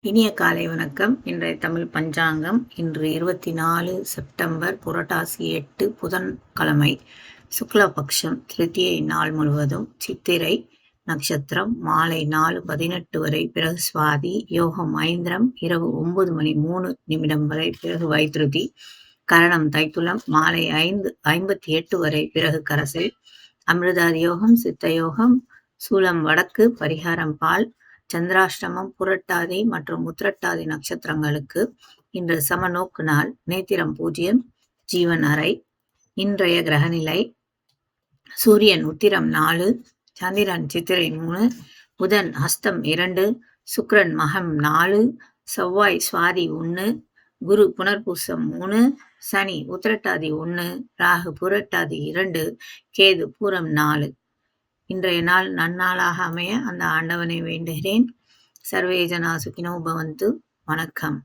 இனிய காலை வணக்கம். இன்றைய தமிழ் பஞ்சாங்கம் இன்று 24 செப்டம்பர் புரட்டாசி 8 புதன்கிழமை. சுக்லபக்ஷம் திருத்தியை நாள் முழுவதும். சித்திரை நட்சத்திரம் மாலை 4:18 வரை, பிறகு சுவாதி. யோகம் ஐந்திரம் இரவு 9:03 வரை, பிறகு வைத்ருதி. கரணம் தைத்துலம் மாலை 5:58 வரை, பிறகு கரசை. அமிர்தாதி யோகம் சித்த யோகம். சூலம் வடக்கு. பரிகாரம் பால். சந்திராஷ்டமம் புரட்டாதி மற்றும் உத்திரட்டாதி நட்சத்திரங்களுக்கு இன்று சமநோக்கு நாள். நேத்திரம் 0, ஜீவன் அறை. இன்றைய கிரகநிலை: சூரியன் உத்திரம் 4, சந்திரன் சித்திரை 3, புதன் ஹஸ்தம் 2, சுக்கிரன் மகம் 4, செவ்வாய் சுவாதி 1, குரு புனர்பூசம் 3, சனி உத்திரட்டாதி 1, ராகு புரட்டாதி 2, கேது பூரம் 4. இன்றைய நாள் நன்னாளாக அமைய அந்த ஆண்டவனை வேண்டுகிறேன். சர்வே ஜனா சுகினோ பவந்து. வணக்கம்.